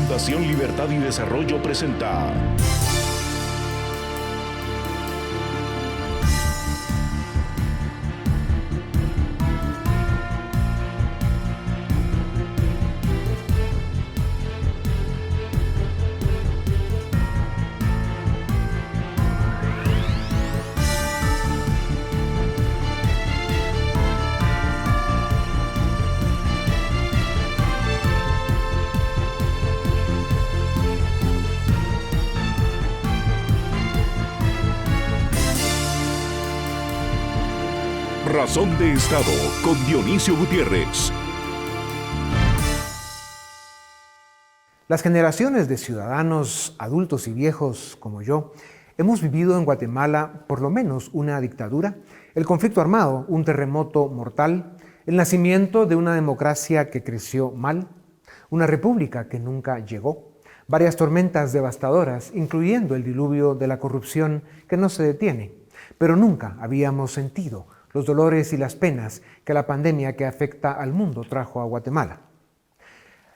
Fundación Libertad y Desarrollo presenta Razón de Estado con Dionisio Gutiérrez. Las generaciones de ciudadanos, adultos y viejos como yo, hemos vivido en Guatemala por lo menos una dictadura, el conflicto armado, un terremoto mortal, el nacimiento de una democracia que creció mal, una república que nunca llegó, varias tormentas devastadoras, incluyendo el diluvio de la corrupción que no se detiene, pero nunca habíamos sentido los dolores y las penas que la pandemia que afecta al mundo trajo a Guatemala.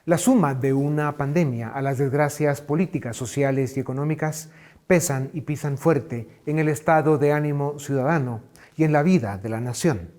La suma de una pandemia a las desgracias políticas, sociales y económicas pesan y pisan fuerte en el estado de ánimo ciudadano y en la vida de la nación.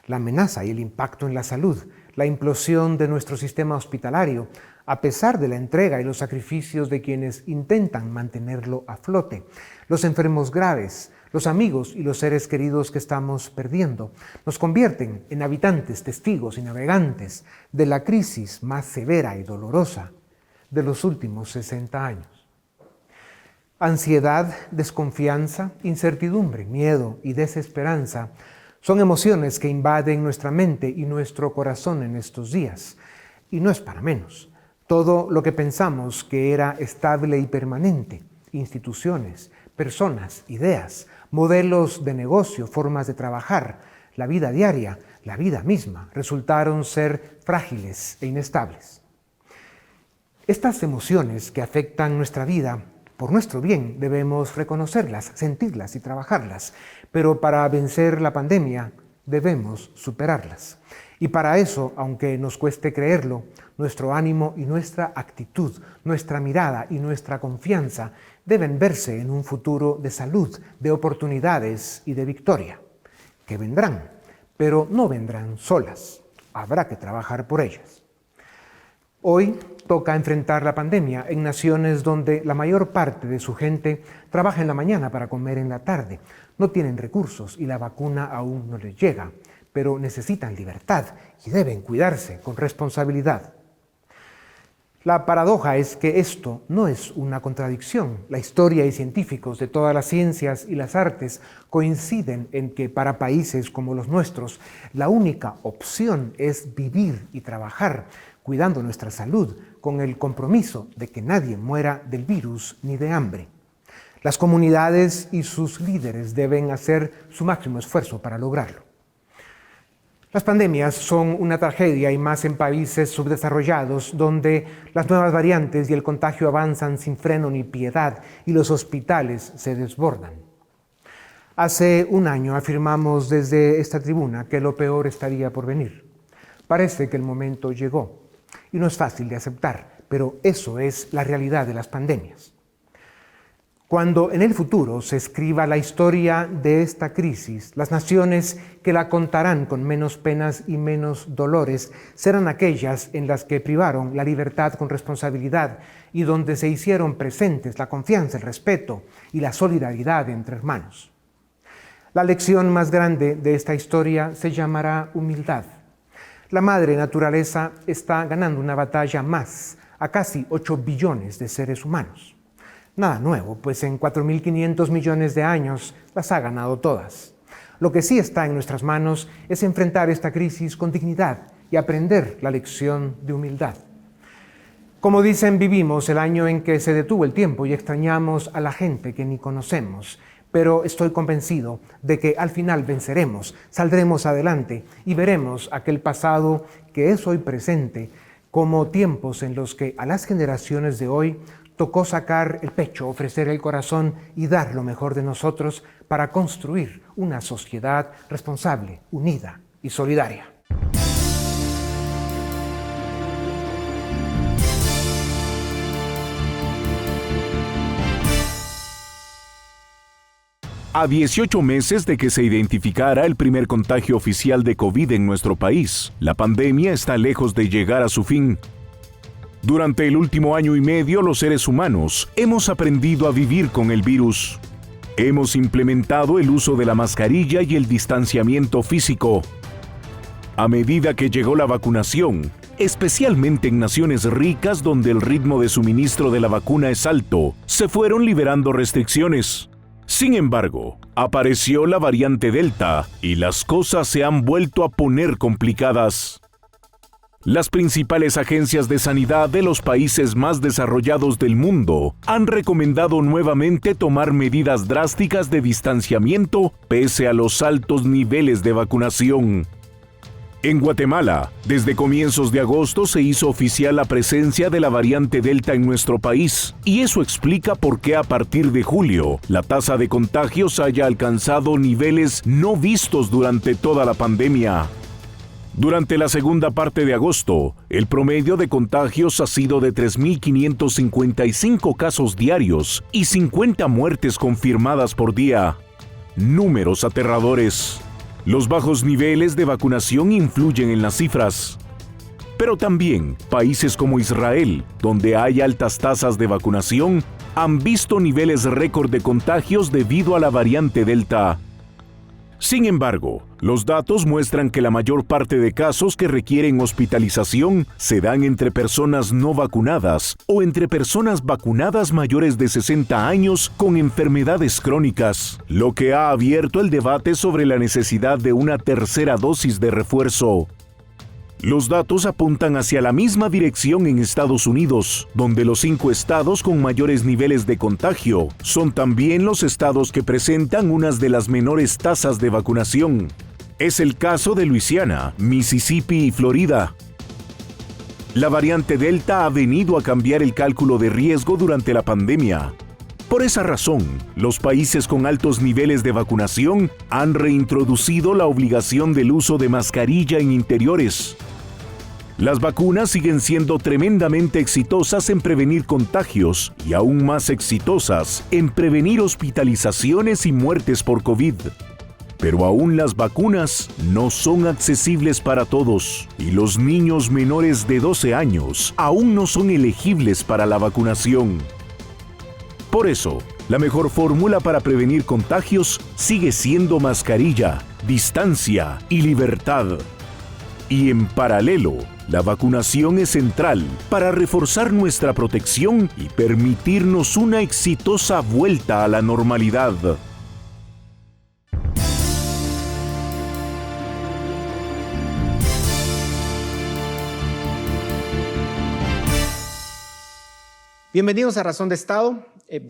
La amenaza y el impacto en la salud, la implosión de nuestro sistema hospitalario, a pesar de la entrega y los sacrificios de quienes intentan mantenerlo a flote, los enfermos graves, los amigos y los seres queridos que estamos perdiendo, nos convierten en habitantes, testigos y navegantes de la crisis más severa y dolorosa de los últimos 60 años. Ansiedad, desconfianza, incertidumbre, miedo y desesperanza son emociones que invaden nuestra mente y nuestro corazón en estos días. Y no es para menos. Todo lo que pensamos que era estable y permanente, instituciones, personas, ideas, modelos de negocio, formas de trabajar, la vida diaria, la vida misma, resultaron ser frágiles e inestables. Estas emociones que afectan nuestra vida, por nuestro bien, debemos reconocerlas, sentirlas y trabajarlas, pero para vencer la pandemia debemos superarlas. Y para eso, aunque nos cueste creerlo, nuestro ánimo y nuestra actitud, nuestra mirada y nuestra confianza deben verse en un futuro de salud, de oportunidades y de victoria, que vendrán, pero no vendrán solas. Habrá que trabajar por ellas. Hoy toca enfrentar la pandemia en naciones donde la mayor parte de su gente trabaja en la mañana para comer en la tarde. No tienen recursos y la vacuna aún no les llega, pero necesitan libertad y deben cuidarse con responsabilidad. La paradoja es que esto no es una contradicción. La historia y científicos de todas las ciencias y las artes coinciden en que para países como los nuestros, la única opción es vivir y trabajar, cuidando nuestra salud, con el compromiso de que nadie muera del virus ni de hambre. Las comunidades y sus líderes deben hacer su máximo esfuerzo para lograrlo. Las pandemias son una tragedia y más en países subdesarrollados donde las nuevas variantes y el contagio avanzan sin freno ni piedad y los hospitales se desbordan. Hace un año afirmamos desde esta tribuna que lo peor estaría por venir. Parece que el momento llegó y no es fácil de aceptar, pero eso es la realidad de las pandemias. Cuando en el futuro se escriba la historia de esta crisis, las naciones que la contarán con menos penas y menos dolores serán aquellas en las que privaron la libertad con responsabilidad y donde se hicieron presentes la confianza, el respeto y la solidaridad entre hermanos. La lección más grande de esta historia se llamará humildad. La madre naturaleza está ganando una batalla más a casi 8 billones de seres humanos. Nada nuevo, pues en 4.500 millones de años las ha ganado todas. Lo que sí está en nuestras manos es enfrentar esta crisis con dignidad y aprender la lección de humildad. Como dicen, vivimos el año en que se detuvo el tiempo y extrañamos a la gente que ni conocemos, pero estoy convencido de que al final venceremos, saldremos adelante y veremos aquel pasado que es hoy presente como tiempos en los que a las generaciones de hoy tocó sacar el pecho, ofrecer el corazón y dar lo mejor de nosotros para construir una sociedad responsable, unida y solidaria. A 18 meses de que se identificara el primer contagio oficial de COVID en nuestro país, la pandemia está lejos de llegar a su fin. Durante el último año y medio, los seres humanos hemos aprendido a vivir con el virus. Hemos implementado el uso de la mascarilla y el distanciamiento físico. A medida que llegó la vacunación, especialmente en naciones ricas donde el ritmo de suministro de la vacuna es alto, se fueron liberando restricciones. Sin embargo, apareció la variante Delta y las cosas se han vuelto a poner complicadas. Las principales agencias de sanidad de los países más desarrollados del mundo han recomendado nuevamente tomar medidas drásticas de distanciamiento pese a los altos niveles de vacunación. En Guatemala, desde comienzos de agosto se hizo oficial la presencia de la variante Delta en nuestro país, y eso explica por qué a partir de julio la tasa de contagios haya alcanzado niveles no vistos durante toda la pandemia. Durante la segunda parte de agosto, el promedio de contagios ha sido de 3.555 casos diarios y 50 muertes confirmadas por día. Números aterradores. Los bajos niveles de vacunación influyen en las cifras. Pero también países como Israel, donde hay altas tasas de vacunación, han visto niveles récord de contagios debido a la variante Delta. Sin embargo, los datos muestran que la mayor parte de casos que requieren hospitalización se dan entre personas no vacunadas o entre personas vacunadas mayores de 60 años con enfermedades crónicas, lo que ha abierto el debate sobre la necesidad de una tercera dosis de refuerzo. Los datos apuntan hacia la misma dirección en Estados Unidos, donde los 5 estados con mayores niveles de contagio son también los estados que presentan unas de las menores tasas de vacunación. Es el caso de Luisiana, Mississippi y Florida. La variante Delta ha venido a cambiar el cálculo de riesgo durante la pandemia. Por esa razón, los países con altos niveles de vacunación han reintroducido la obligación del uso de mascarilla en interiores. Las vacunas siguen siendo tremendamente exitosas en prevenir contagios y aún más exitosas en prevenir hospitalizaciones y muertes por COVID. Pero aún las vacunas no son accesibles para todos y los niños menores de 12 años aún no son elegibles para la vacunación. Por eso, la mejor fórmula para prevenir contagios sigue siendo mascarilla, distancia y libertad. Y en paralelo, la vacunación es central para reforzar nuestra protección y permitirnos una exitosa vuelta a la normalidad. Bienvenidos a Razón de Estado.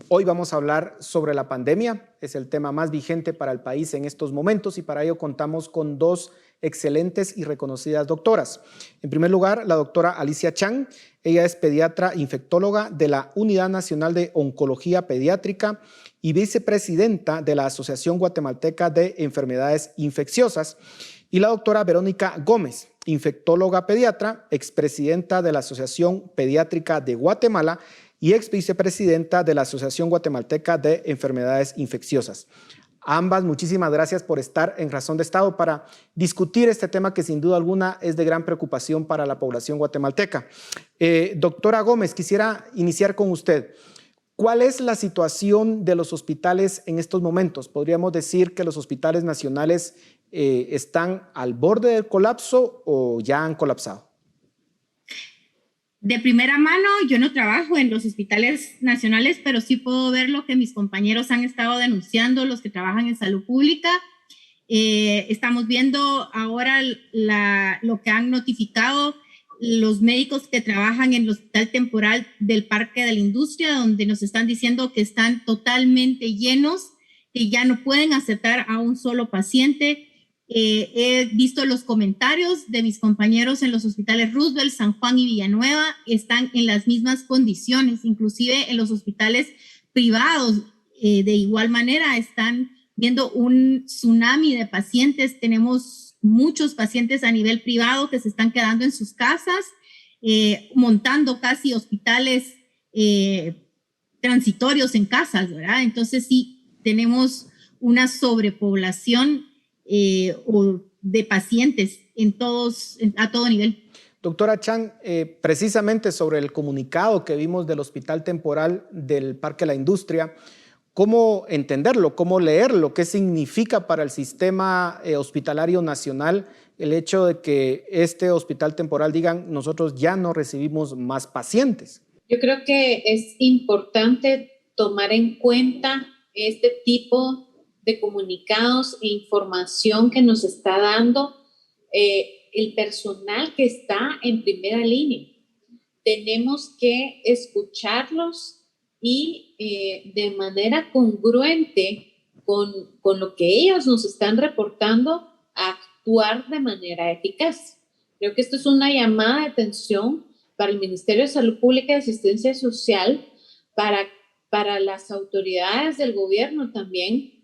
Hoy vamos a hablar sobre la pandemia. Es el tema más vigente para el país en estos momentos y para ello contamos con dos excelentes y reconocidas doctoras. En primer lugar, la doctora Alicia Chang. Ella es pediatra infectóloga de la Unidad Nacional de Oncología Pediátrica y vicepresidenta de la Asociación Guatemalteca de Enfermedades Infecciosas. Y la doctora Verónica Gómez, infectóloga pediatra, expresidenta de la Asociación Pediátrica de Guatemala y ex vicepresidenta de la Asociación Guatemalteca de Enfermedades Infecciosas. Ambas, muchísimas gracias por estar en Razón de Estado para discutir este tema que sin duda alguna es de gran preocupación para la población guatemalteca. Doctora Gómez, quisiera iniciar con usted. ¿Cuál es la situación de los hospitales en estos momentos? ¿Podríamos decir que los hospitales nacionales están al borde del colapso o ya han colapsado? De primera mano, yo no trabajo en los hospitales nacionales, pero sí puedo ver lo que mis compañeros han estado denunciando, los que trabajan en salud pública. Estamos viendo ahora lo que han notificado los médicos que trabajan en el hospital temporal del Parque de la Industria, donde nos están diciendo que están totalmente llenos, que ya no pueden aceptar a un solo paciente. He visto los comentarios de mis compañeros en los hospitales Roosevelt, San Juan y Villanueva, están en las mismas condiciones, inclusive en los hospitales privados de igual manera están viendo un tsunami de pacientes. Tenemos muchos pacientes a nivel privado que se están quedando en sus casas, montando casi hospitales transitorios en casas, ¿verdad? Entonces sí, tenemos una sobrepoblación o de pacientes a todo nivel. Doctora Chan, precisamente sobre el comunicado que vimos del Hospital Temporal del Parque La Industria, ¿cómo entenderlo? ¿Cómo leerlo? ¿Qué significa para el sistema hospitalario nacional el hecho de que este hospital temporal digan nosotros ya no recibimos más pacientes? Yo creo que es importante tomar en cuenta este tipo de comunicados e información que nos está dando el personal que está en primera línea. Tenemos que escucharlos y de manera congruente con lo que ellos nos están reportando, actuar de manera eficaz. Creo que esto es una llamada de atención para el Ministerio de Salud Pública y Asistencia Social, para las autoridades del gobierno también,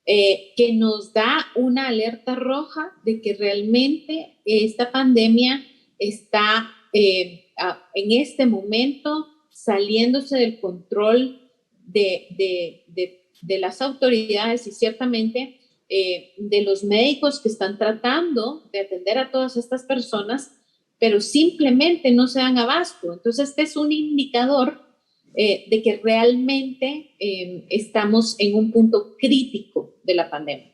que nos da una alerta roja de que realmente esta pandemia está en este momento saliéndose del control de las autoridades y ciertamente de los médicos que están tratando de atender a todas estas personas, pero simplemente no se dan abasto. Entonces, este es un indicador de que realmente estamos en un punto crítico de la pandemia.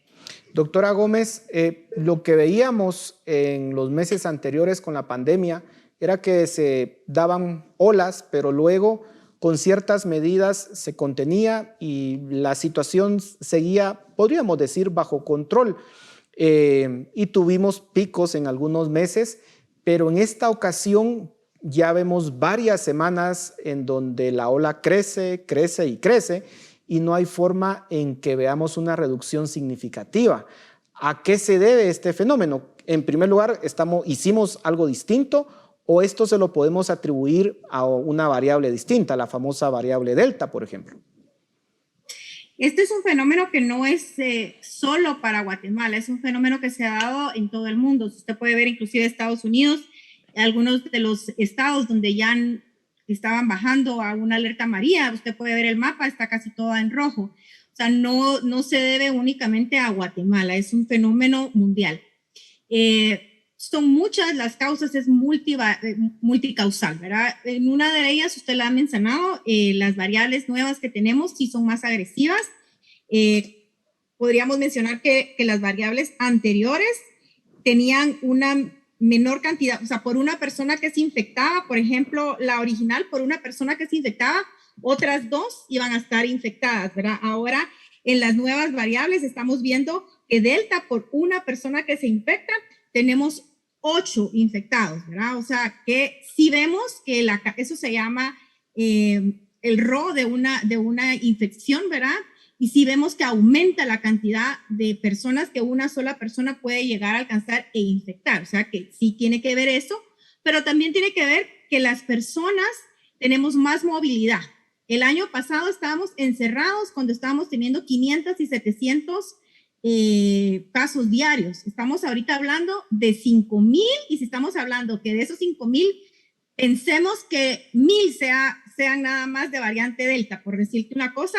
Doctora Gómez, lo que veíamos en los meses anteriores con la pandemia era que se daban olas, pero luego con ciertas medidas se contenía y la situación seguía, podríamos decir, bajo control. Y tuvimos picos en algunos meses, pero en esta ocasión ya vemos varias semanas en donde la ola crece, crece y crece y no hay forma en que veamos una reducción significativa. ¿A qué se debe este fenómeno? En primer lugar, ¿hicimos algo distinto o esto se lo podemos atribuir a una variable distinta, la famosa variable delta, por ejemplo? Este es un fenómeno que no es solo para Guatemala, es un fenómeno que se ha dado en todo el mundo. Usted puede ver inclusive Estados Unidos, algunos de los estados donde ya estaban bajando a una alerta amarilla, usted puede ver el mapa, está casi todo en rojo. O sea, no se debe únicamente a Guatemala, es un fenómeno mundial. Son muchas las causas, es multicausal, ¿verdad? En una de ellas, usted la ha mencionado, las variables nuevas que tenemos sí son más agresivas. Podríamos mencionar que las variables anteriores tenían una menor cantidad, o sea, por una persona que se infectaba, por ejemplo, la original, por una persona que se infectaba, otras 2 iban a estar infectadas, ¿verdad? Ahora, en las nuevas variables estamos viendo que Delta, por una persona que se infecta, tenemos 8 infectados, ¿verdad? O sea, que sí vemos que eso se llama el RO de una infección, ¿verdad? Y sí vemos que aumenta la cantidad de personas que una sola persona puede llegar a alcanzar e infectar. O sea, que sí tiene que ver eso, pero también tiene que ver que las personas tenemos más movilidad. El año pasado estábamos encerrados cuando estábamos teniendo 500 y 700 casos diarios. Estamos ahorita hablando de 5,000 y si estamos hablando que de esos 5,000, pensemos que 1,000 sean nada más de variante Delta, por decirte una cosa,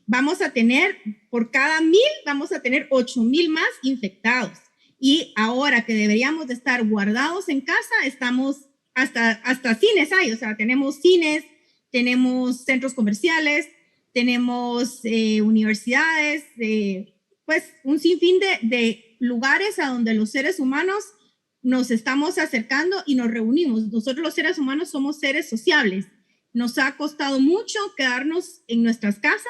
vamos a tener, por cada 1,000, vamos a tener 8,000 más infectados. Y ahora que deberíamos de estar guardados en casa, estamos hasta cines hay, o sea, tenemos cines, tenemos centros comerciales, tenemos universidades, pues un sinfín de lugares a donde los seres humanos nos estamos acercando y nos reunimos. Nosotros los seres humanos somos seres sociables. Nos ha costado mucho quedarnos en nuestras casas,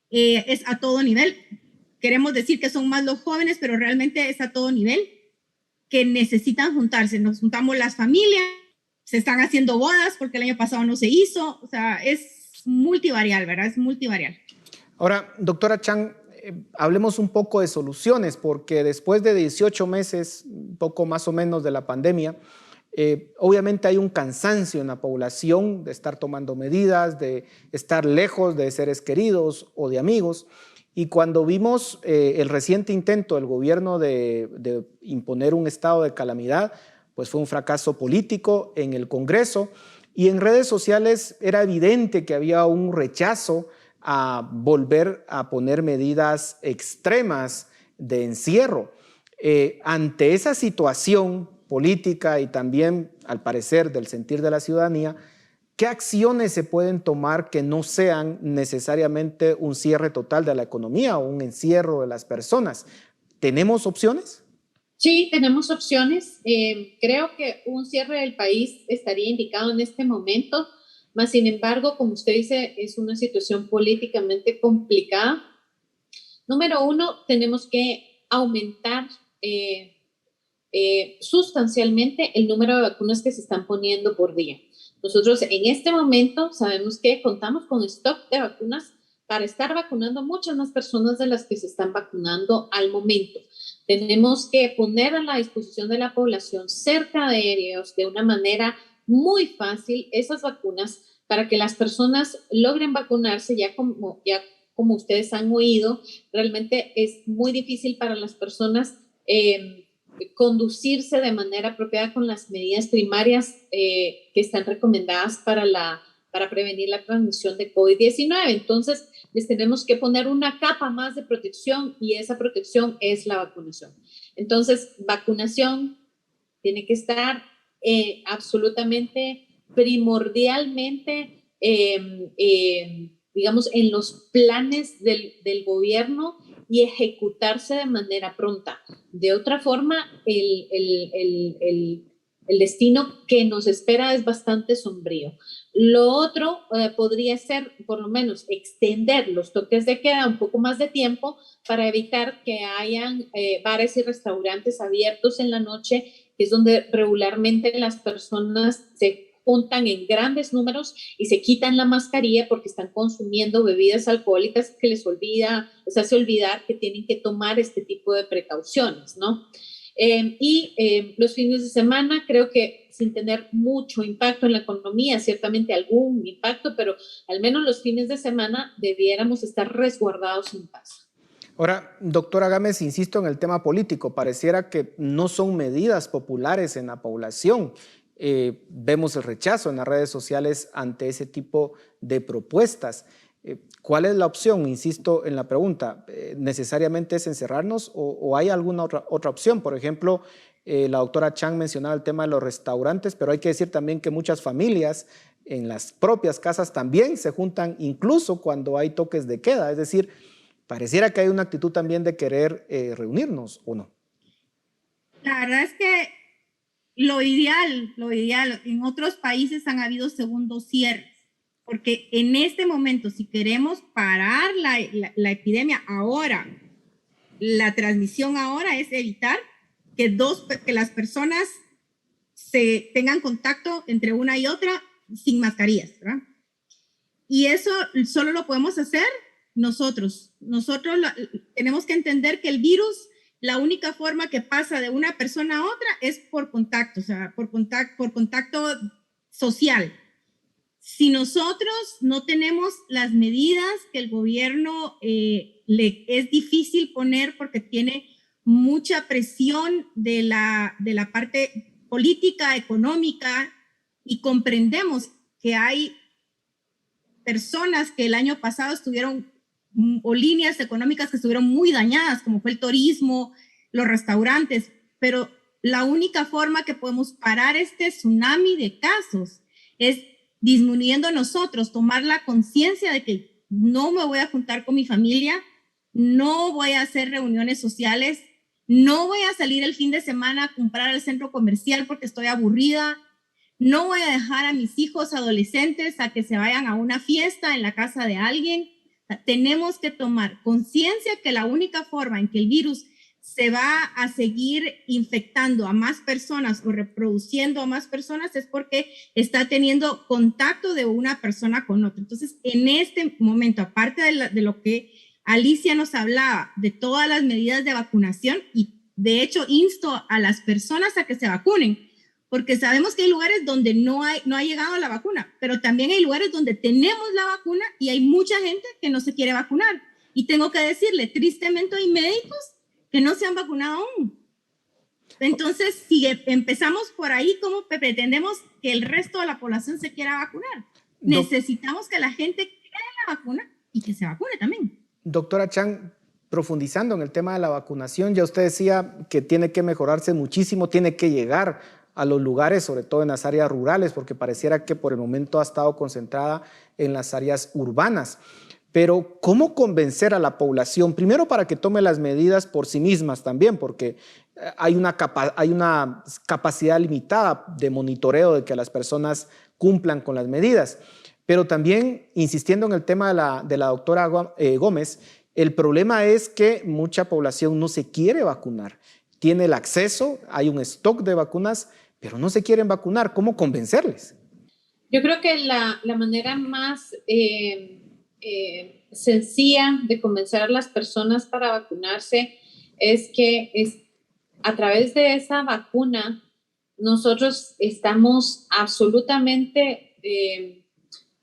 es a todo nivel. Queremos decir que son más los jóvenes, pero realmente es a todo nivel que necesitan juntarse. Nos juntamos las familias, se están haciendo bodas porque el año pasado no se hizo. O sea, es multivarial, ¿verdad? Es multivarial. Ahora, doctora Chan, hablemos un poco de soluciones, porque después de 18 meses, un poco más o menos de la pandemia, obviamente hay un cansancio en la población de estar tomando medidas, de estar lejos de seres queridos o de amigos. Y cuando vimos el reciente intento del gobierno de imponer un estado de calamidad, pues fue un fracaso político en el Congreso y en redes sociales era evidente que había un rechazo a volver a poner medidas extremas de encierro. Ante esa situación política y también, al parecer, del sentir de la ciudadanía, ¿qué acciones se pueden tomar que no sean necesariamente un cierre total de la economía o un encierro de las personas? ¿Tenemos opciones? Sí, tenemos opciones. Creo que un cierre del país estaría indicado en este momento, mas sin embargo, como usted dice, es una situación políticamente complicada. Número uno, tenemos que aumentar sustancialmente el número de vacunas que se están poniendo por día. Nosotros en este momento sabemos que contamos con stock de vacunas para estar vacunando muchas más personas de las que se están vacunando al momento. Tenemos que poner a la disposición de la población cerca de ellos de una manera muy fácil esas vacunas para que las personas logren vacunarse. Ya como ustedes han oído, realmente es muy difícil para las personas conducirse de manera apropiada con las medidas primarias que están recomendadas para prevenir la transmisión de COVID-19. Entonces, les tenemos que poner una capa más de protección y esa protección es la vacunación. Entonces, vacunación tiene que estar absolutamente, primordialmente, digamos, en los planes del gobierno y ejecutarse de manera pronta. De otra forma, el destino que nos espera es bastante sombrío. Lo otro podría ser, por lo menos, extender los toques de queda un poco más de tiempo para evitar que hayan bares y restaurantes abiertos en la noche, que es donde regularmente las personas se juntan en grandes números y se quitan la mascarilla porque están consumiendo bebidas alcohólicas que les hace olvidar que tienen que tomar este tipo de precauciones, ¿no? Los fines de semana creo que sin tener mucho impacto en la economía, ciertamente algún impacto, pero al menos los fines de semana debiéramos estar resguardados en casa. Ahora, doctora Gámez, insisto en el tema político, pareciera que no son medidas populares en la población. Vemos el rechazo en las redes sociales ante ese tipo de propuestas. ¿Cuál es la opción? Insisto en la pregunta, ¿necesariamente es encerrarnos o hay alguna otra opción? Por ejemplo, la doctora Chang mencionaba el tema de los restaurantes, pero hay que decir también que muchas familias en las propias casas también se juntan incluso cuando hay toques de queda. Es decir, pareciera que hay una actitud también de querer reunirnos, ¿o no? La verdad es que lo ideal, en otros países han habido segundos cierres, porque en este momento, si queremos parar la epidemia ahora, la transmisión ahora es evitar que las personas se tengan contacto entre una y otra sin mascarillas, ¿verdad? Y eso solo lo podemos hacer nosotros. Nosotros tenemos que entender que el virus, la única forma que pasa de una persona a otra es por contacto, o sea, por contacto social. Si nosotros no tenemos las medidas que el gobierno le es difícil poner porque tiene mucha presión de la parte política, económica, y comprendemos que hay personas que el año pasado estuvieron, o líneas económicas que estuvieron muy dañadas, como fue el turismo, los restaurantes, pero la única forma que podemos parar este tsunami de casos es disminuyendo nosotros, tomar la conciencia de que no me voy a juntar con mi familia, no voy a hacer reuniones sociales, no voy a salir el fin de semana a comprar al centro comercial porque estoy aburrida, no voy a dejar a mis hijos adolescentes a que se vayan a una fiesta en la casa de alguien. Tenemos que tomar conciencia que la única forma en que el virus se va a seguir infectando a más personas o reproduciendo a más personas es porque está teniendo contacto de una persona con otra. Entonces, en este momento, aparte de lo que Alicia nos hablaba, de todas las medidas de vacunación, y de hecho insto a las personas a que se vacunen, porque sabemos que hay lugares donde no ha llegado la vacuna, pero también hay lugares donde tenemos la vacuna y hay mucha gente que no se quiere vacunar. Y tengo que decirle, tristemente hay médicos que no se han vacunado aún. Entonces, si empezamos por ahí, ¿cómo pretendemos que el resto de la población se quiera vacunar? Necesitamos que la gente crea la vacuna y que se vacune también. Doctora Chan, profundizando en el tema de la vacunación, ya usted decía que tiene que mejorarse muchísimo, tiene que llegar a los lugares, sobre todo en las áreas rurales, porque pareciera que por el momento ha estado concentrada en las áreas urbanas. Pero, ¿cómo convencer a la población? Primero, para que tome las medidas por sí mismas también, porque hay una capacidad limitada de monitoreo de que las personas cumplan con las medidas. Pero también, insistiendo en el tema de la doctora Gómez, el problema es que mucha población no se quiere vacunar. Tiene el acceso, hay un stock de vacunas, pero no se quieren vacunar. ¿Cómo convencerles? Yo creo que la manera más sencilla de convencer a las personas para vacunarse es que a través de esa vacuna nosotros estamos absolutamente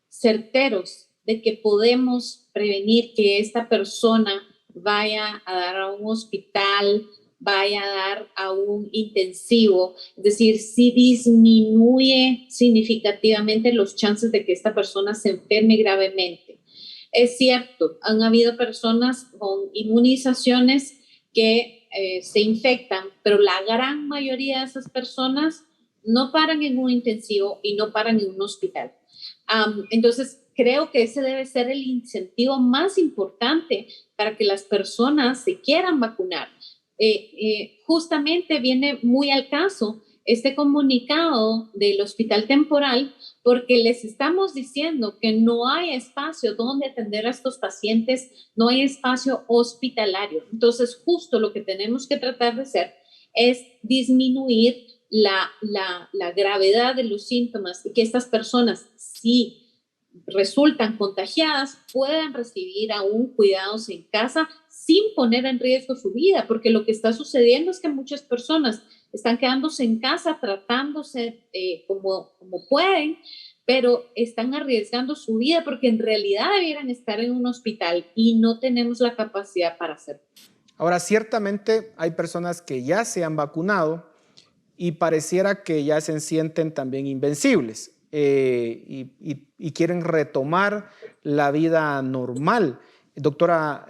certeros de que podemos prevenir que esta persona vaya a dar a un hospital, vaya a dar a un intensivo, es decir, si disminuye significativamente los chances de que esta persona se enferme gravemente. Es cierto, han habido personas con inmunizaciones que se infectan, pero la gran mayoría de esas personas no paran en un intensivo y no paran en un hospital. Entonces, creo que ese debe ser el incentivo más importante para que las personas se quieran vacunar. Justamente viene muy al caso este comunicado del hospital temporal, porque les estamos diciendo que no hay espacio donde atender a estos pacientes, no hay espacio hospitalario. Entonces, justo lo que tenemos que tratar de hacer es disminuir la gravedad de los síntomas y que estas personas, si resultan contagiadas, puedan recibir aún cuidados en casa sin poner en riesgo su vida, porque lo que está sucediendo es que muchas personas están quedándose en casa tratándose como pueden, pero están arriesgando su vida porque en realidad debieran estar en un hospital y no tenemos la capacidad para hacerlo. Ahora, ciertamente hay personas que ya se han vacunado y pareciera que ya se sienten también invencibles y quieren retomar la vida normal. Doctora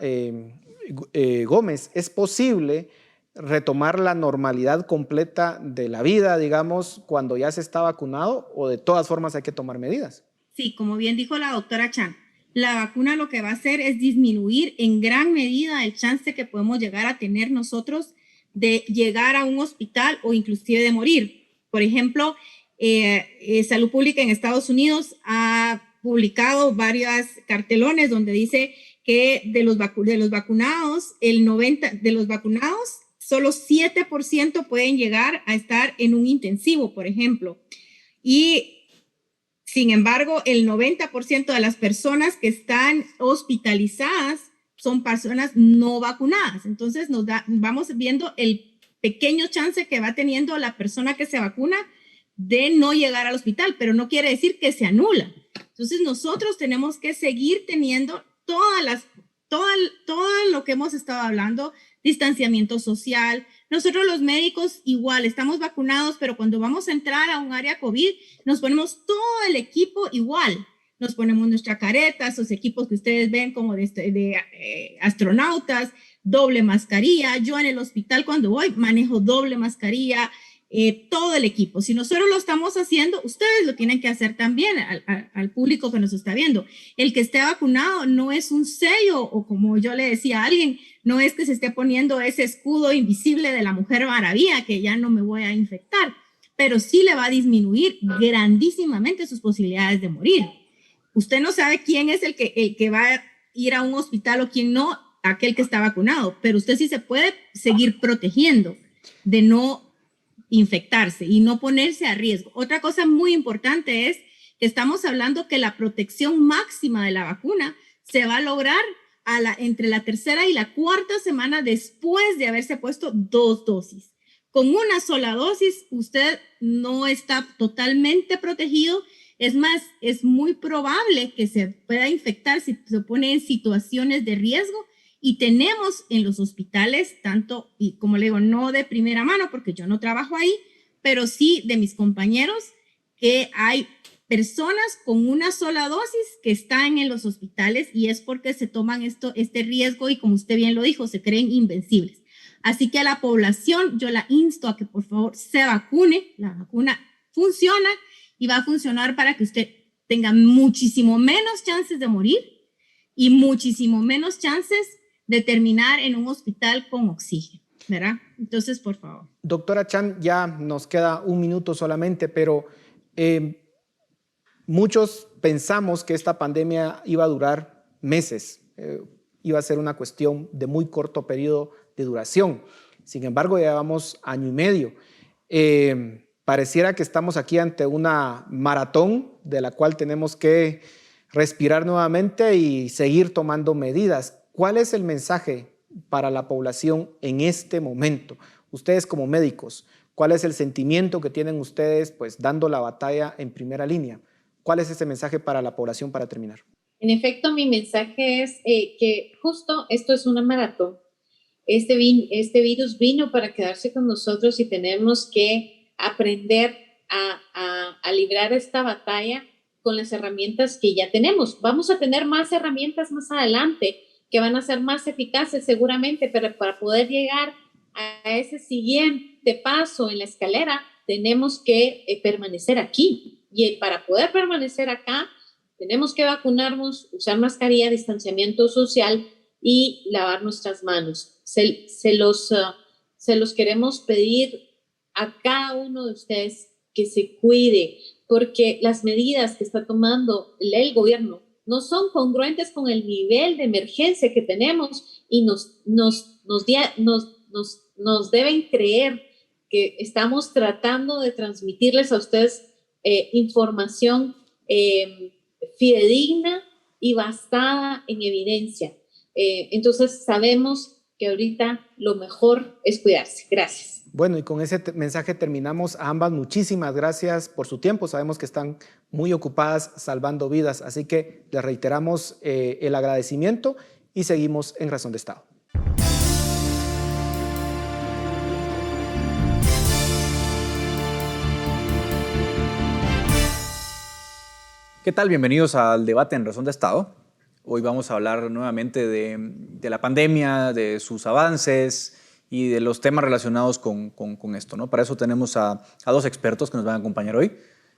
Gómez, ¿es posible retomar la normalidad completa de la vida, digamos, cuando ya se está vacunado, o de todas formas hay que tomar medidas? Sí, como bien dijo la doctora Chan, la vacuna lo que va a hacer es disminuir en gran medida el chance que podemos llegar a tener nosotros de llegar a un hospital o inclusive de morir. Por ejemplo, Salud Pública en Estados Unidos ha publicado varios cartelones donde dice que de los vacunados, solo 7% pueden llegar a estar en un intensivo, por ejemplo. Y sin embargo, el 90% de las personas que están hospitalizadas son personas no vacunadas. Entonces, vamos viendo el pequeño chance que va teniendo la persona que se vacuna de no llegar al hospital, pero no quiere decir que se anula. Entonces, nosotros tenemos que seguir teniendo todo lo que hemos estado hablando, distanciamiento social. Nosotros los médicos igual estamos vacunados, pero cuando vamos a entrar a un área COVID, nos ponemos todo el equipo igual. Nos ponemos nuestra careta, esos equipos que ustedes ven como de astronautas, doble mascarilla. Yo en el hospital cuando voy manejo doble mascarilla, todo el equipo. Si nosotros lo estamos haciendo, ustedes lo tienen que hacer también al público que nos está viendo. El que esté vacunado no es un sello, o como yo le decía a alguien, no es que se esté poniendo ese escudo invisible de la Mujer Maravilla, que ya no me voy a infectar, pero sí le va a disminuir grandísimamente sus posibilidades de morir. Usted no sabe quién es el que va a ir a un hospital o quién no, aquel que está vacunado, pero usted sí se puede seguir protegiendo de no infectarse y no ponerse a riesgo. Otra cosa muy importante es que estamos hablando que la protección máxima de la vacuna se va a lograr entre la tercera y la cuarta semana después de haberse puesto 2 dosis. Con una sola dosis, usted no está totalmente protegido. Es más, es muy probable que se pueda infectar si se pone en situaciones de riesgo. Y tenemos en los hospitales, tanto, y como le digo, no de primera mano, porque yo no trabajo ahí, pero sí de mis compañeros, que hay personas con una sola dosis que están en los hospitales, y es porque se toman este riesgo y, como usted bien lo dijo, se creen invencibles. Así que a la población yo la insto a que por favor se vacune. La vacuna funciona y va a funcionar para que usted tenga muchísimo menos chances de morir y muchísimo menos chances de terminar en un hospital con oxígeno, ¿verdad? Entonces, por favor. Doctora Chan, ya nos queda un minuto solamente, pero muchos pensamos que esta pandemia iba a durar meses, iba a ser una cuestión de muy corto periodo de duración. Sin embargo, ya llevamos año y medio. Pareciera que estamos aquí ante una maratón de la cual tenemos que respirar nuevamente y seguir tomando medidas. ¿Cuál es el mensaje para la población en este momento? Ustedes como médicos, ¿cuál es el sentimiento que tienen ustedes pues dando la batalla en primera línea? ¿Cuál es ese mensaje para la población para terminar? En efecto, mi mensaje es que justo esto es una maratón. Este virus vino para quedarse con nosotros y tenemos que aprender a librar esta batalla con las herramientas que ya tenemos. Vamos a tener más herramientas más adelante que van a ser más eficaces seguramente, pero para poder llegar a ese siguiente paso en la escalera tenemos que permanecer aquí. Y para poder permanecer acá tenemos que vacunarnos, usar mascarilla, distanciamiento social y lavar nuestras manos. Se los queremos pedir a cada uno de ustedes que se cuide, porque las medidas que está tomando el gobierno no son congruentes con el nivel de emergencia que tenemos y nos deben creer que estamos tratando de transmitirles a ustedes información fidedigna y basada en evidencia. Entonces sabemos que ahorita lo mejor es cuidarse. Gracias. Bueno, y con ese mensaje terminamos. A ambas, muchísimas gracias por su tiempo. Sabemos que están muy ocupadas salvando vidas, así que les reiteramos el agradecimiento y seguimos en Razón de Estado. ¿Qué tal? Bienvenidos al debate en Razón de Estado. Hoy vamos a hablar nuevamente de la pandemia, de sus avances y de los temas relacionados con esto, ¿no? Para eso tenemos a dos expertos que nos van a acompañar hoy.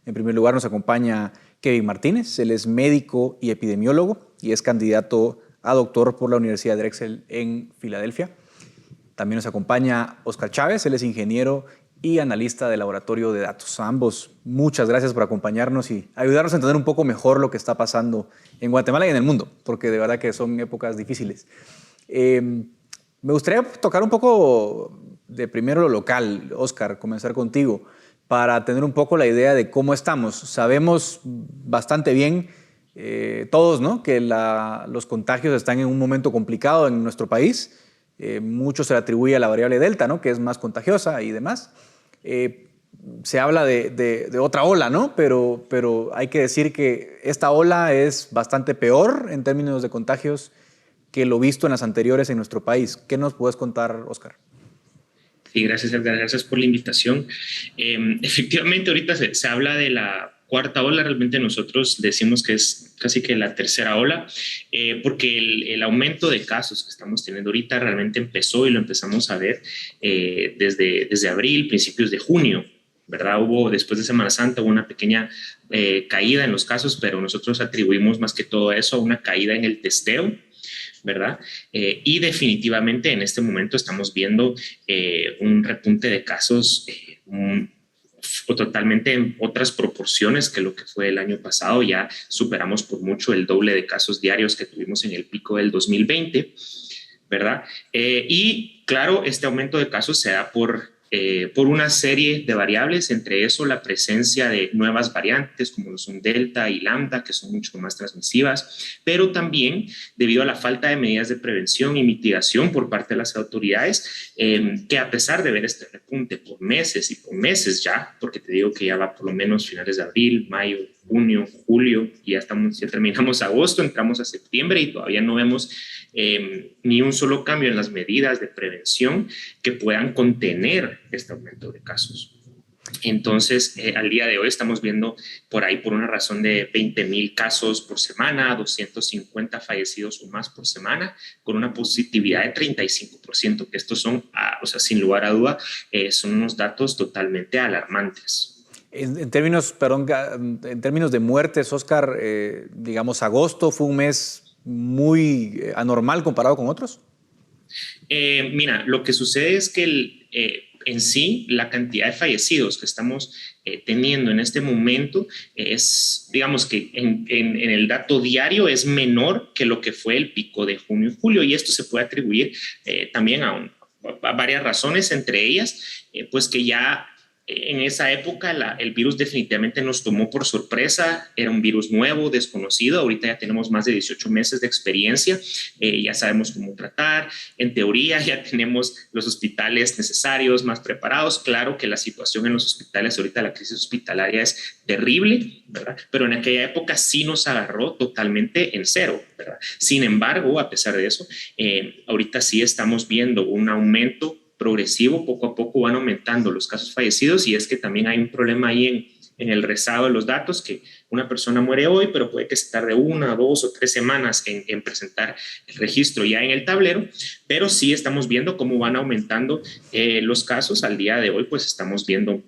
En primer lugar nos acompaña Kevin Martínez. Él es médico y epidemiólogo y es candidato a doctor por la Universidad de Drexel en Filadelfia. También nos acompaña Oscar Chávez. Él es ingeniero y analista de laboratorio de datos. A ambos, muchas gracias por acompañarnos y ayudarnos a entender un poco mejor lo que está pasando en Guatemala y en el mundo, porque de verdad que son épocas difíciles. Me gustaría tocar un poco de primero lo local, Oscar, comenzar contigo, para tener un poco la idea de cómo estamos. Sabemos bastante bien todos, ¿no?, que los contagios están en un momento complicado en nuestro país. Mucho se le atribuye a la variable Delta, ¿no?, que es más contagiosa y demás. Se habla de otra ola, ¿no? Pero hay que decir que esta ola es bastante peor en términos de contagios que lo visto en las anteriores en nuestro país. ¿Qué nos puedes contar, Oscar? Sí, gracias, Edgar. Gracias por la invitación. Efectivamente, ahorita se habla de la cuarta ola. Realmente nosotros decimos que es casi que la tercera ola, porque el aumento de casos que estamos teniendo ahorita realmente empezó y lo empezamos a ver desde abril, principios de junio, ¿verdad? Después de Semana Santa, hubo una pequeña caída en los casos, pero nosotros atribuimos más que todo eso a una caída en el testeo, ¿verdad? Y definitivamente en este momento estamos viendo un repunte de casos totalmente en otras proporciones que lo que fue el año pasado. Ya superamos por mucho el doble de casos diarios que tuvimos en el pico del 2020, ¿verdad? Y claro, este aumento de casos se da por una serie de variables, entre eso la presencia de nuevas variantes como lo son Delta y Lambda, que son mucho más transmisivas, pero también debido a la falta de medidas de prevención y mitigación por parte de las autoridades, que a pesar de ver este repunte por meses ya, porque te digo que ya va por lo menos finales de abril, mayo, junio, julio, y ya terminamos agosto, entramos a septiembre y todavía no vemos ni un solo cambio en las medidas de prevención que puedan contener este aumento de casos. Entonces, al día de hoy estamos viendo por ahí, por una razón de 20,000 casos por semana, 250 fallecidos o más por semana, con una positividad de 35%, que estos son, o sea, sin lugar a duda, son unos datos totalmente alarmantes. En términos, perdón, en términos de muertes, Oscar, digamos, agosto fue un mes muy anormal comparado con otros. Mira, lo que sucede es que en sí la cantidad de fallecidos que estamos teniendo en este momento es, digamos que en el dato diario es menor que lo que fue el pico de junio y julio, y esto se puede atribuir también a varias razones, entre ellas, pues que ya en esa época el virus definitivamente nos tomó por sorpresa, era un virus nuevo, desconocido. Ahorita ya tenemos más de 18 meses de experiencia, ya sabemos cómo tratar, en teoría ya tenemos los hospitales necesarios, más preparados. Claro que la situación en los hospitales, ahorita la crisis hospitalaria es terrible, ¿verdad? Pero en aquella época sí nos agarró totalmente en cero, ¿verdad? Sin embargo, a pesar de eso, ahorita sí estamos viendo un aumento progresivo, poco a poco van aumentando los casos fallecidos, y es que también hay un problema ahí en el rezado de los datos, que una persona muere hoy, pero puede que se tarde 1, 2 o 3 semanas en presentar el registro ya en el tablero, pero sí estamos viendo cómo van aumentando los casos. Al día de hoy pues estamos viendo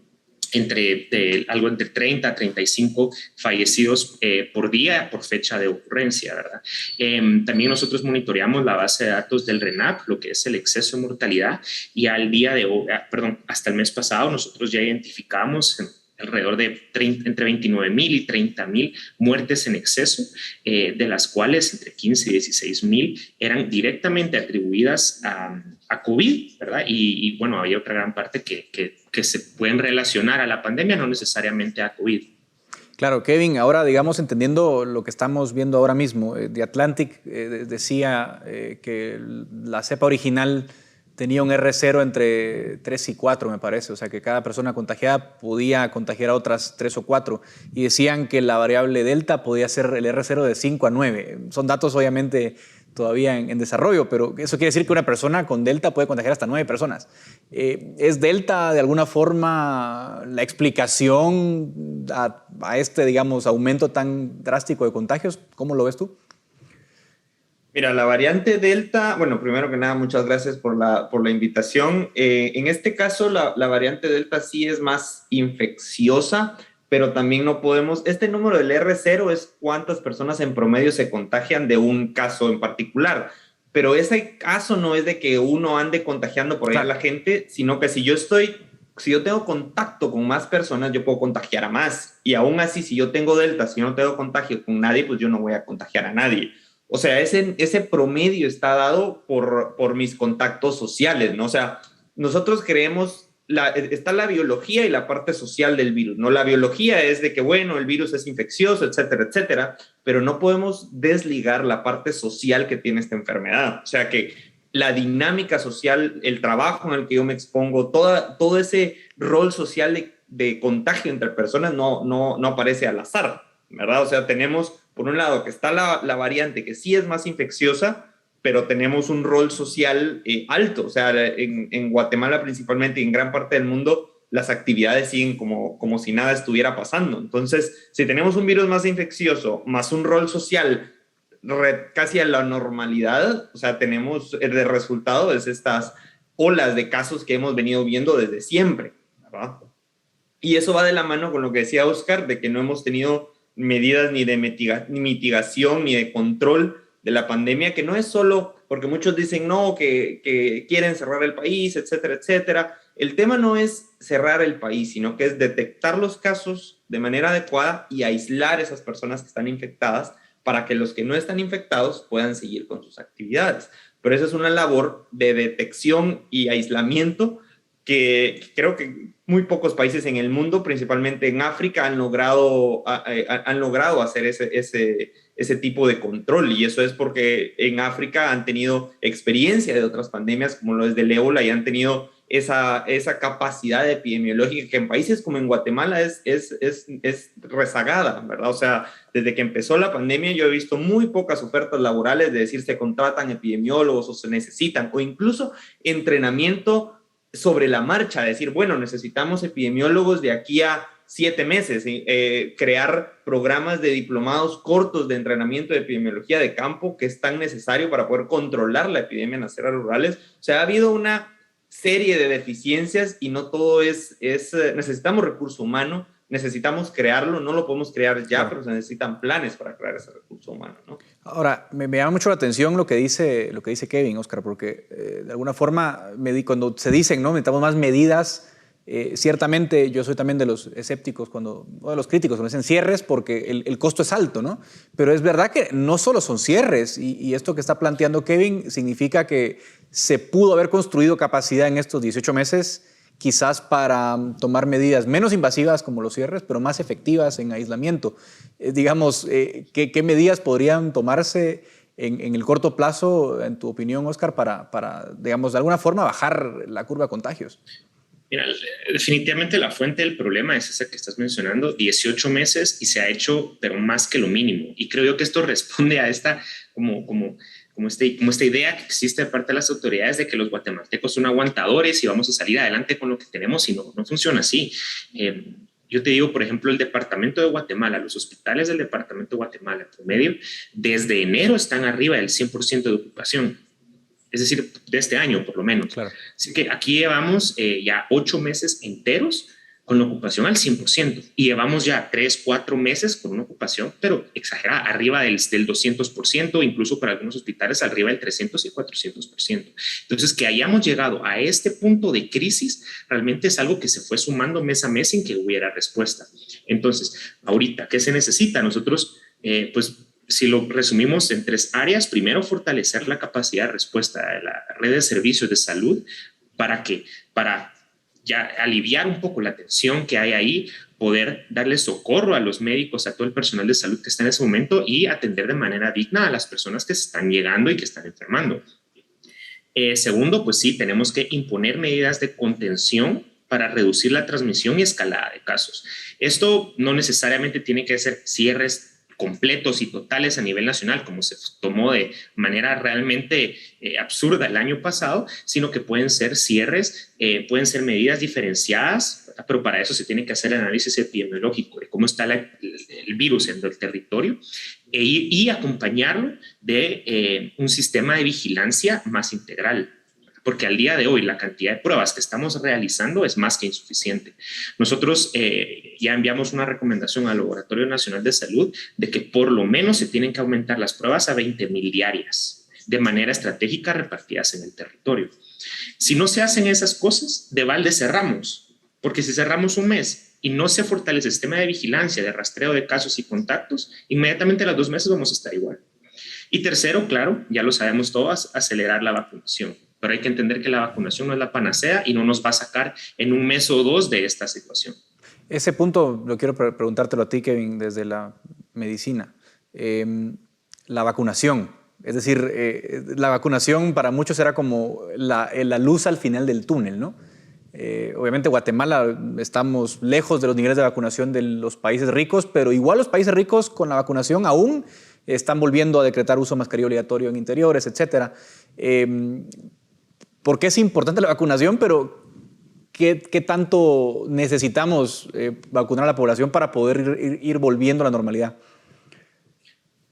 algo entre 30 a 35 fallecidos por día por fecha de ocurrencia, ¿verdad? También nosotros monitoreamos la base de datos del RENAP, lo que es el exceso de mortalidad, y al día de hoy, hasta el mes pasado nosotros ya identificamos alrededor de entre 29,000 y 30,000 muertes en exceso, de las cuales entre 15 y 16,000 eran directamente atribuidas a COVID, ¿verdad? Y bueno, había otra gran parte que se pueden relacionar a la pandemia, no necesariamente a COVID. Claro, Kevin, ahora digamos entendiendo lo que estamos viendo ahora mismo, The Atlantic decía que la cepa original tenía un R0 entre 3 y 4, me parece, o sea que cada persona contagiada podía contagiar a otras 3 o 4, y decían que la variable Delta podía ser el R0 de 5 a 9. Son datos obviamente todavía en desarrollo, pero eso quiere decir que una persona con Delta puede contagiar hasta 9 personas. ¿Es Delta de alguna forma la explicación a este, digamos, aumento tan drástico de contagios? ¿Cómo lo ves tú? Mira, la variante Delta, bueno, primero que nada, muchas gracias por la invitación. En este caso, la variante Delta sí es más infecciosa, pero también no podemos, este número del R0 es cuántas personas en promedio se contagian de un caso en particular, pero ese caso no es de que uno ande contagiando por ahí a la gente, sino que si yo tengo contacto con más personas, yo puedo contagiar a más, y aún así, si yo tengo Delta, si yo no tengo contagio con nadie, pues yo no voy a contagiar a nadie. O sea, ese promedio está dado por mis contactos sociales, ¿no? O sea, nosotros creemos, está la biología y la parte social del virus, ¿no? La biología es de que, bueno, el virus es infeccioso, etcétera, etcétera, pero no podemos desligar la parte social que tiene esta enfermedad. O sea, que la dinámica social, el trabajo en el que yo me expongo, todo ese rol social de contagio entre personas no aparece al azar, ¿verdad? O sea, tenemos, por un lado, que está la variante que sí es más infecciosa, pero tenemos un rol social alto. O sea, en Guatemala principalmente y en gran parte del mundo, las actividades siguen como si nada estuviera pasando. Entonces, si tenemos un virus más infeccioso, más un rol social casi a la normalidad, o sea, tenemos de resultado es estas olas de casos que hemos venido viendo desde siempre, ¿verdad? Y eso va de la mano con lo que decía Oscar, de que no hemos tenido medidas ni de mitigación ni de control de la pandemia, que no es solo porque muchos dicen no, que quieren cerrar el país, etcétera, etcétera. El tema no es cerrar el país, sino que es detectar los casos de manera adecuada y aislar esas personas que están infectadas para que los que no están infectados puedan seguir con sus actividades. Pero esa es una labor de detección y aislamiento que creo que muy pocos países en el mundo, principalmente en África, han logrado hacer ese tipo de control. Y eso es porque en África han tenido experiencia de otras pandemias, como lo es del ébola, y han tenido esa capacidad epidemiológica que en países como en Guatemala es rezagada, ¿verdad? O sea, desde que empezó la pandemia yo he visto muy pocas ofertas laborales de decir se contratan epidemiólogos o se necesitan, o incluso entrenamiento sobre la marcha, decir, bueno, necesitamos epidemiólogos de aquí a 7 meses, crear programas de diplomados cortos de entrenamiento de epidemiología de campo que es tan necesario para poder controlar la epidemia en las áreas rurales. O sea, ha habido una serie de deficiencias y no todo necesitamos recurso humano, necesitamos crearlo, no lo podemos crear ya, claro, pero se necesitan planes para crear ese recurso humano, ¿no? Ahora, me llama mucho la atención lo que dice Kevin, Oscar, porque de alguna forma, cuando se dicen, ¿no?, necesitamos más medidas, ciertamente yo soy también de los escépticos, o de los críticos, cuando dicen cierres, porque el costo es alto, ¿no? Pero es verdad que no solo son cierres, y esto que está planteando Kevin significa que se pudo haber construido capacidad en estos 18 meses, quizás para tomar medidas menos invasivas como los cierres, pero más efectivas en aislamiento. Digamos, ¿qué medidas podrían tomarse en el corto plazo, en tu opinión, Oscar, para, digamos, de alguna forma bajar la curva de contagios? Mira, definitivamente la fuente del problema es esa que estás mencionando, 18 meses y se ha hecho, pero más que lo mínimo. Y creo yo que esto responde a esta, como esta idea que existe de parte de las autoridades de que los guatemaltecos son aguantadores y vamos a salir adelante con lo que tenemos, y no funciona así. Yo te digo, por ejemplo, el departamento de Guatemala, los hospitales del departamento de Guatemala, en promedio, desde enero están arriba del 100% de ocupación. Es decir, de este año por lo menos. Claro. Así que aquí llevamos ya 8 meses enteros con la ocupación al 100%, y llevamos ya 3, 4 meses con una ocupación, pero exagerada, arriba del 200%, incluso para algunos hospitales arriba del 300 y 400%. Entonces, que hayamos llegado a este punto de crisis, realmente es algo que se fue sumando mes a mes sin que hubiera respuesta. Entonces, ahorita, ¿qué se necesita? Nosotros, pues, si lo resumimos en 3 áreas, primero, fortalecer la capacidad de respuesta de la red de servicios de salud. ¿Para qué? Para ya aliviar un poco la tensión que hay ahí, poder darle socorro a los médicos, a todo el personal de salud que está en ese momento, y atender de manera digna a las personas que se están llegando y que están enfermando. Segundo, pues sí, tenemos que imponer medidas de contención para reducir la transmisión y escalada de casos. Esto no necesariamente tiene que ser cierres completos y totales a nivel nacional, como se tomó de manera realmente absurda el año pasado, sino que pueden ser cierres, pueden ser medidas diferenciadas, pero para eso se tiene que hacer el análisis epidemiológico de cómo está el virus en el territorio y acompañarlo de un sistema de vigilancia más integral. Porque al día de hoy la cantidad de pruebas que estamos realizando es más que insuficiente. Nosotros ya enviamos una recomendación al Laboratorio Nacional de Salud de que por lo menos se tienen que aumentar las pruebas a 20,000 diarias, de manera estratégica repartidas en el territorio. Si no se hacen esas cosas, de balde cerramos, porque si cerramos un mes y no se fortalece el sistema de vigilancia, de rastreo de casos y contactos, inmediatamente a los 2 meses vamos a estar igual. Y tercero, claro, ya lo sabemos todas, acelerar la vacunación. Pero hay que entender que la vacunación no es la panacea y no nos va a sacar en 1 mes o 2 de esta situación. Ese punto lo quiero preguntártelo a ti, Kevin, desde la medicina. La vacunación, es decir, la vacunación para muchos era como la luz al final del túnel, ¿no? Obviamente Guatemala estamos lejos de los niveles de vacunación de los países ricos, pero igual los países ricos con la vacunación aún están volviendo a decretar uso de mascarilla obligatorio en interiores, etcétera. Porque es importante la vacunación, pero ¿qué tanto necesitamos vacunar a la población para poder ir volviendo a la normalidad?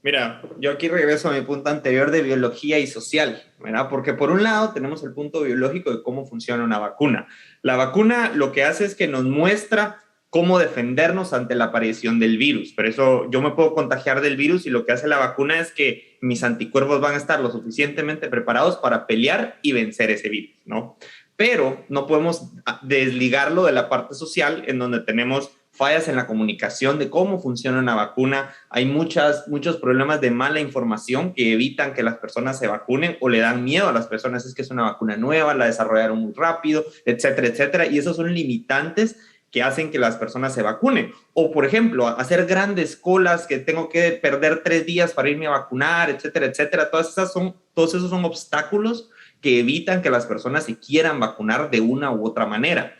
Mira, yo aquí regreso a mi punto anterior de biología y social, ¿verdad? Porque por un lado tenemos el punto biológico de cómo funciona una vacuna. La vacuna lo que hace es que nos muestra cómo defendernos ante la aparición del virus. Por eso yo me puedo contagiar del virus y lo que hace la vacuna es que mis anticuerpos van a estar lo suficientemente preparados para pelear y vencer ese virus, ¿no? Pero no podemos desligarlo de la parte social, en donde tenemos fallas en la comunicación de cómo funciona una vacuna. Hay muchos problemas de mala información que evitan que las personas se vacunen o le dan miedo a las personas. Es que es una vacuna nueva, la desarrollaron muy rápido, etcétera, etcétera. Y esos son limitantes que hacen que las personas se vacunen. O, por ejemplo, hacer grandes colas, que tengo que perder 3 días para irme a vacunar, etcétera, etcétera. Todos esos son obstáculos que evitan que las personas se quieran vacunar de una u otra manera.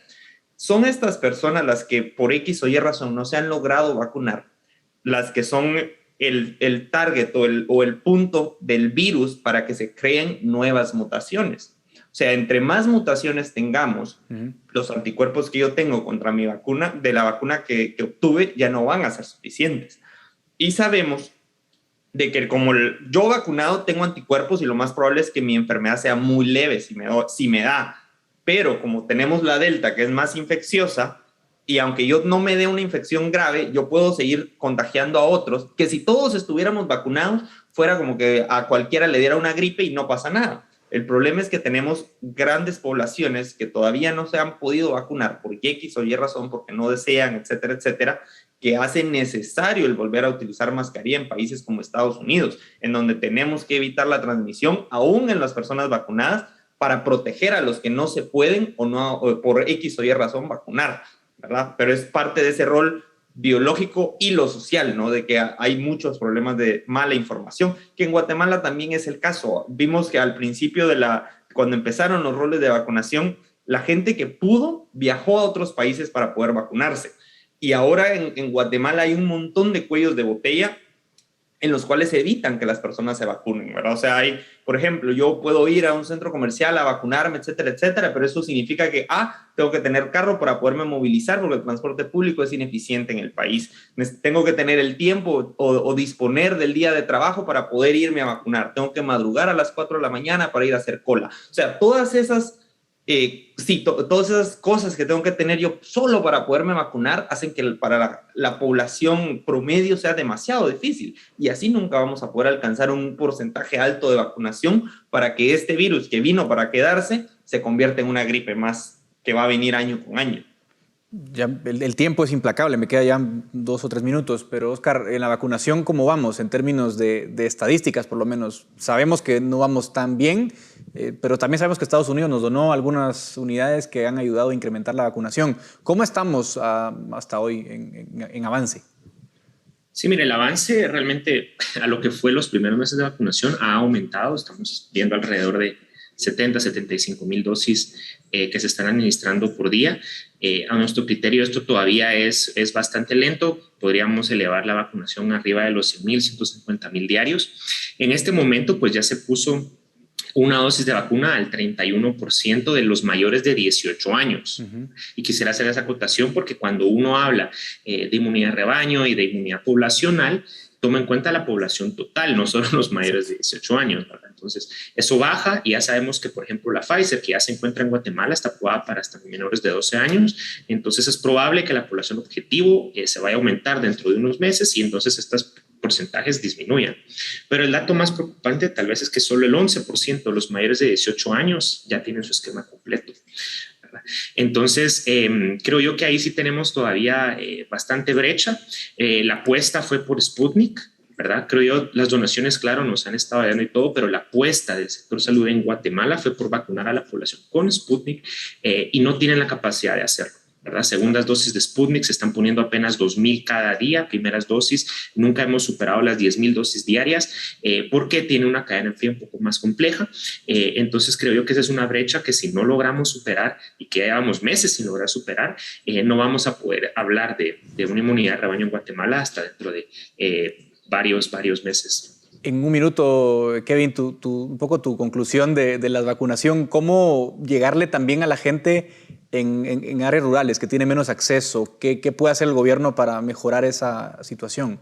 Son estas personas las que por X o Y razón no se han logrado vacunar, las que son el target o el punto del virus para que se creen nuevas mutaciones. sea, entre más mutaciones tengamos, los anticuerpos que yo tengo contra mi vacuna, de la vacuna que obtuve, ya no van a ser suficientes. Y sabemos de que como yo vacunado tengo anticuerpos y lo más probable es que mi enfermedad sea muy leve si me da. Pero como tenemos la Delta, que es más infecciosa, y aunque yo no me dé una infección grave, yo puedo seguir contagiando a otros, que si todos estuviéramos vacunados, fuera como que a cualquiera le diera una gripe y no pasa nada. El problema es que tenemos grandes poblaciones que todavía no se han podido vacunar por X o Y razón, porque no desean, etcétera, etcétera, que hace necesario el volver a utilizar mascarilla en países como Estados Unidos, en donde tenemos que evitar la transmisión, aún en las personas vacunadas, para proteger a los que no se pueden o por X o Y razón vacunar, ¿verdad? Pero es parte de ese rol biológico y lo social, ¿no? De que hay muchos problemas de mala información, que en Guatemala también es el caso. Vimos que al principio cuando empezaron los roles de vacunación, la gente que pudo viajó a otros países para poder vacunarse. Y ahora en Guatemala hay un montón de cuellos de botella en los cuales evitan que las personas se vacunen, ¿verdad? O sea, por ejemplo, yo puedo ir a un centro comercial a vacunarme, etcétera, etcétera, pero eso significa que, tengo que tener carro para poderme movilizar porque el transporte público es ineficiente en el país. Tengo que tener el tiempo o disponer del día de trabajo para poder irme a vacunar. Tengo que madrugar a las 4 de la mañana para ir a hacer cola. O sea, todas esas cosas que tengo que tener yo solo para poderme vacunar hacen que para la población promedio sea demasiado difícil, y así nunca vamos a poder alcanzar un porcentaje alto de vacunación para que este virus que vino para quedarse se convierta en una gripe más que va a venir año con año. Ya el tiempo es implacable, me queda ya 2 o 3 minutos, pero Oscar, en la vacunación, ¿cómo vamos en términos de estadísticas por lo menos? Sabemos que no vamos tan bien, pero también sabemos que Estados Unidos nos donó algunas unidades que han ayudado a incrementar la vacunación. ¿Cómo estamos hasta hoy en avance? Sí, mire, el avance realmente a lo que fue los primeros meses de vacunación ha aumentado. Estamos viendo alrededor de 75 mil dosis que se están administrando por día. A nuestro criterio esto todavía es bastante lento. Podríamos elevar la vacunación arriba de los 100 mil, 150 mil diarios. En este momento pues ya se puso una dosis de vacuna al 31% de los mayores de 18 años. Y quisiera hacer esa acotación porque cuando uno habla de inmunidad de rebaño y de inmunidad poblacional, toma en cuenta la población total, no solo los mayores de 18 años, ¿verdad? Entonces, eso baja y ya sabemos que, por ejemplo, la Pfizer, que ya se encuentra en Guatemala, está aprobada para hasta menores de 12 años. Entonces, es probable que la población objetivo se vaya a aumentar dentro de unos meses y entonces estos porcentajes disminuyan. Pero el dato más preocupante tal vez es que solo el 11% de los mayores de 18 años ya tienen su esquema completo. Entonces, creo yo que ahí sí tenemos todavía bastante brecha. La apuesta fue por Sputnik, ¿verdad? Creo yo, las donaciones, claro, nos han estado ayudando y todo, pero la apuesta del sector salud en Guatemala fue por vacunar a la población con Sputnik y no tienen la capacidad de hacerlo, ¿verdad? Segundas dosis de Sputnik se están poniendo apenas 2,000 cada día, primeras dosis, nunca hemos superado las 10,000 dosis diarias porque tiene una cadena de frío un poco más compleja. Entonces creo yo que esa es una brecha que si no logramos superar y que llevamos meses sin lograr superar, no vamos a poder hablar de una inmunidad de rebaño en Guatemala hasta dentro de varios meses. En un minuto, Kevin, un poco tu conclusión de la vacunación, ¿cómo llegarle también a la gente en áreas rurales que tienen menos acceso? ¿Qué puede hacer el gobierno para mejorar esa situación?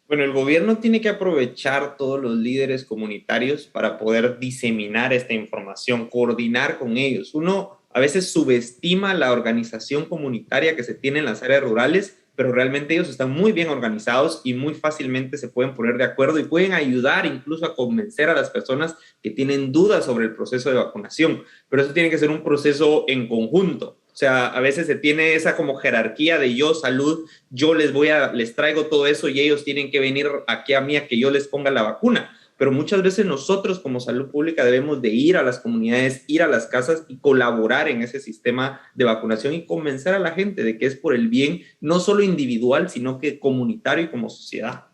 Bueno, el gobierno tiene que aprovechar todos los líderes comunitarios para poder diseminar esta información, coordinar con ellos. Uno a veces subestima la organización comunitaria que se tiene en las áreas rurales, pero realmente ellos están muy bien organizados y muy fácilmente se pueden poner de acuerdo y pueden ayudar incluso a convencer a las personas que tienen dudas sobre el proceso de vacunación. Pero eso tiene que ser un proceso en conjunto. O sea, a veces se tiene esa como jerarquía de yo, salud, yo les traigo todo eso y ellos tienen que venir aquí a mí a que yo les ponga la vacuna. Pero muchas veces nosotros como salud pública debemos de ir a las comunidades, ir a las casas y colaborar en ese sistema de vacunación y convencer a la gente de que es por el bien no solo individual, sino que comunitario y como sociedad.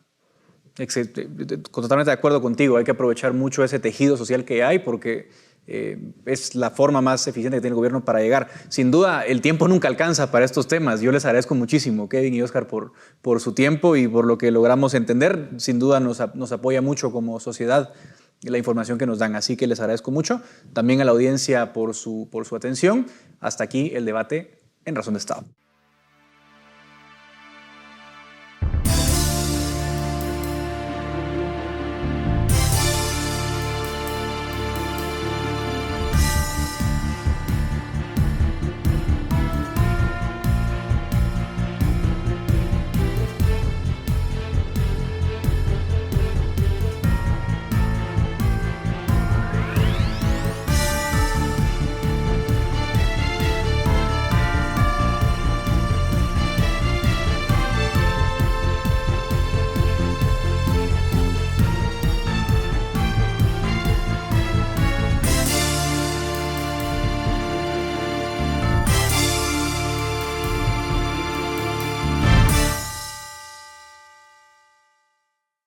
Totalmente de acuerdo contigo, hay que aprovechar mucho ese tejido social que hay porque es la forma más eficiente que tiene el gobierno para llegar. Sin duda, el tiempo nunca alcanza para estos temas. Yo les agradezco muchísimo, Kevin y Oscar, por su tiempo y por lo que logramos entender. Sin duda nos apoya mucho como sociedad la información que nos dan. Así que les agradezco mucho. También a la audiencia por su atención. Hasta aquí el debate en Razón de Estado.